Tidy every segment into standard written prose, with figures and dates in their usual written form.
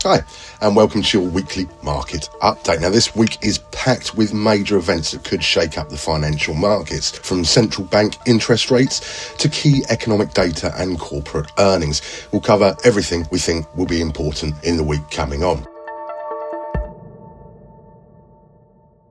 Hi, and welcome to your weekly market update. Now, this week is packed with major events that could shake up the financial markets, from central bank interest rates to key economic data and corporate earnings. We'll cover everything we think will be important in the week coming on.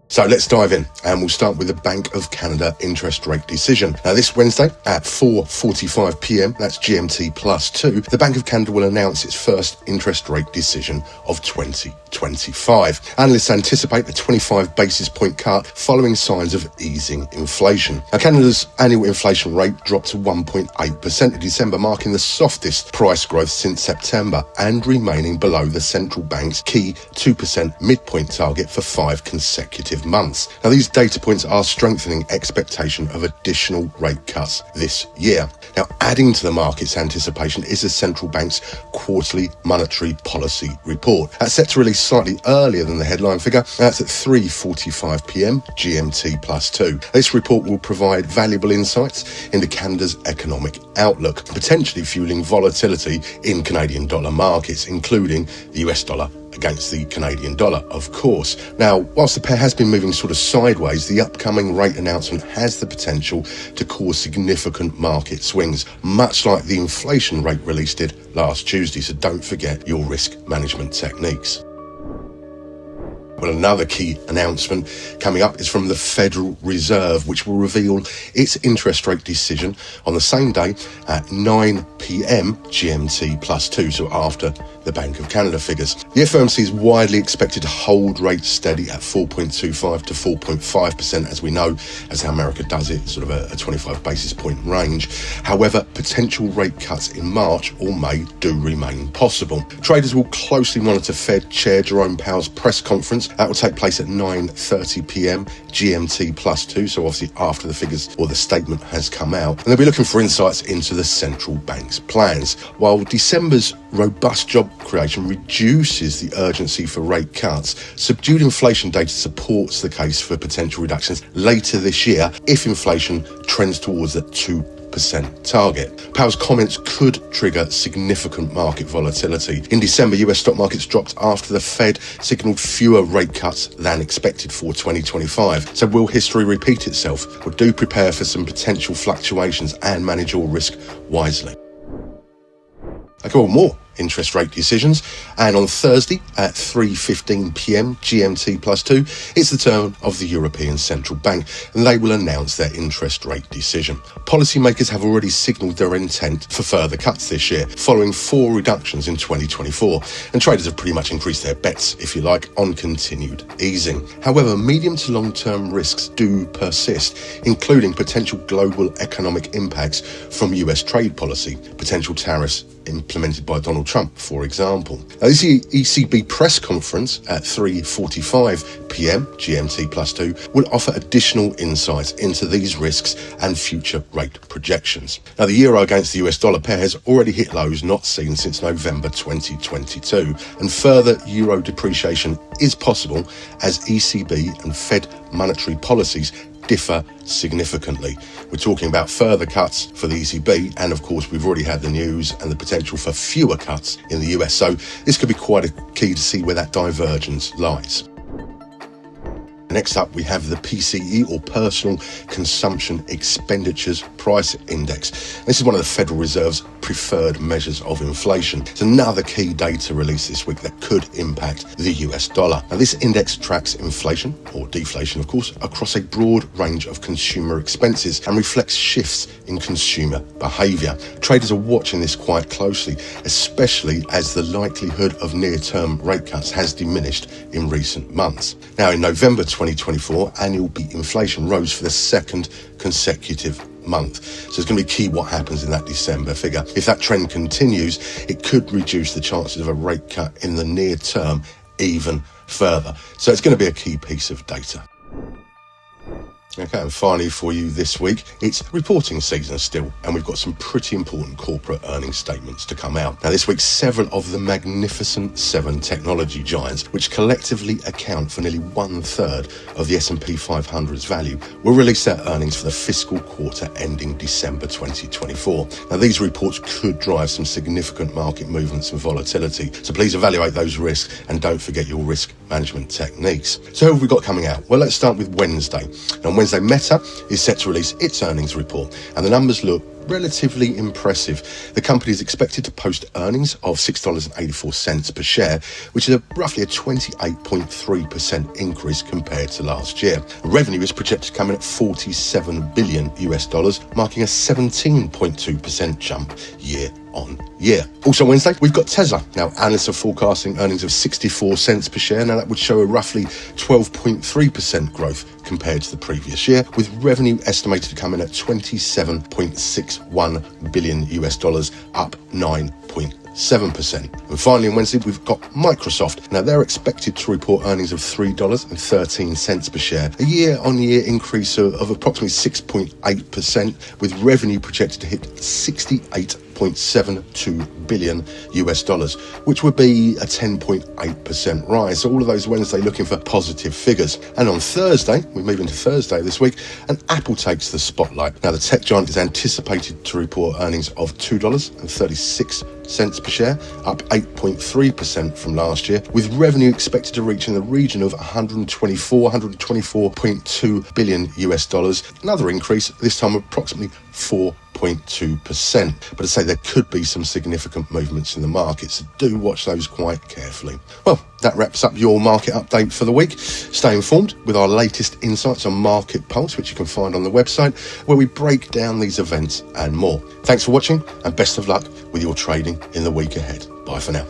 So let's dive in, and we'll start with the Bank of Canada interest rate decision. Now, this Wednesday at 4:45 p.m, that's GMT +2, the Bank of Canada will announce its first interest rate decision of 2025. Analysts anticipate a 25 basis point cut following signs of easing inflation. Now, Canada's annual inflation rate dropped to 1.8% in December, marking the softest price growth since September and remaining below the central bank's key 2% midpoint target for 5 consecutive months. Now, these data points are strengthening expectation of additional rate cuts this year. Now, adding to the market's anticipation is the central bank's quarterly monetary policy report. That's set to release slightly earlier than the headline figure. That's at 3:45 p.m. GMT +2. This report will provide valuable insights into Canada's economic outlook, potentially fueling volatility in Canadian dollar markets, including the US dollar against the Canadian dollar, of course. Now, whilst the pair has been moving sort of sideways, the upcoming rate announcement has the potential to cause significant market swings, much like the inflation rate release did last Tuesday, so don't forget your risk management techniques. Well, another key announcement coming up is from the Federal Reserve, which will reveal its interest rate decision on the same day at 9 p.m. GMT +2, so after the Bank of Canada figures. The FOMC is widely expected to hold rates steady at 4.25 to 4.5%, as we know, as how America does it, sort of a 25 basis point range. However, potential rate cuts in March or May do remain possible. Traders will closely monitor Fed Chair Jerome Powell's press conference. That will take place at 9:30 p.m. GMT +2, so obviously after the figures or the statement has come out. And they'll be looking for insights into the central bank's plans. While December's robust job creation reduces the urgency for rate cuts, subdued inflation data supports the case for potential reductions later this year if inflation trends towards that 2% target. Powell's comments could trigger significant market volatility. In December, US stock markets dropped after the Fed signalled fewer rate cuts than expected for 2025. So will history repeat itself? Well, do prepare for some potential fluctuations and manage your risk wisely. Okay, well, more interest rate decisions, and on Thursday at 3:15 p.m. GMT +2, it's the turn of the European Central Bank, and they will announce their interest rate decision. Policymakers have already signalled their intent for further cuts this year, following 4 reductions in 2024, and traders have pretty much increased their bets, if you like, on continued easing. However, medium to long-term risks do persist, including potential global economic impacts from US trade policy, potential tariffs implemented by Donald Trump, for example. Now, this ECB press conference at 3:45 p.m. GMT +2 will offer additional insights into these risks and future rate projections. Now, the euro against the US dollar pair has already hit lows not seen since November 2022, and further euro depreciation is possible as ECB and Fed monetary policies differ significantly. We're talking about further cuts for the ECB, and of course we've already had the news and the potential for fewer cuts in the US, so this could be quite a key to see where that divergence lies. Next up, we have the PCE, or Personal Consumption Expenditures Price Index. This is one of the Federal Reserve's preferred measures of inflation. It's another key data release this week that could impact the US dollar. Now, this index tracks inflation, or deflation of course, across a broad range of consumer expenses and reflects shifts in consumer behaviour. Traders are watching this quite closely, especially as the likelihood of near-term rate cuts has diminished in recent months. Now, in November 2024, annual inflation rose for the second consecutive month. So it's going to be key what happens in that December figure. If that trend continues, it could reduce the chances of a rate cut in the near term even further. So it's going to be a key piece of data. Okay, and finally for you this week, it's reporting season still, and we've got some pretty important corporate earnings statements to come out. Now this week, several of the magnificent 7 technology giants, which collectively account for nearly 1/3 of the S&P 500's value, will release their earnings for the fiscal quarter ending December 2024. Now these reports could drive some significant market movements and volatility, so please evaluate those risks and don't forget your risk management techniques. So who have we got coming out? Well, let's start with Wednesday. Now, on Wednesday, Meta is set to release its earnings report, and the numbers look relatively impressive. The company is expected to post earnings of $6.84 per share, which is roughly a 28.3% increase compared to last year. Revenue is projected to come in at $47 billion, marking a 17.2% jump year on year. Also Wednesday, we've got Tesla. Now, analysts are forecasting earnings of 64 cents per share. Now, that would show a roughly 12.3% growth compared to the previous year, with revenue estimated to come in at $27.61 billion, up 9.7%. And finally, on Wednesday, we've got Microsoft. Now, they're expected to report earnings of $3.13 per share, a year-on-year increase of approximately 6.8%, with revenue projected to hit $68.72 billion, which would be a 10.8% rise. So all of those Wednesday looking for positive figures. And on Thursday, we move into Thursday this week, and Apple takes the spotlight. Now, the tech giant is anticipated to report earnings of $2.36 per share, up 8.3% from last year, with revenue expected to reach in the region of $124.2 billion, another increase, this time approximately 4.2%. But I say there could be some significant movements in the market, so do watch those quite carefully. Well, that wraps up your market update for the week. Stay informed with our latest insights on Market Pulse, which you can find on the website, where we break down these events and more. Thanks for watching, and best of luck with your trading in the week ahead. Bye for now.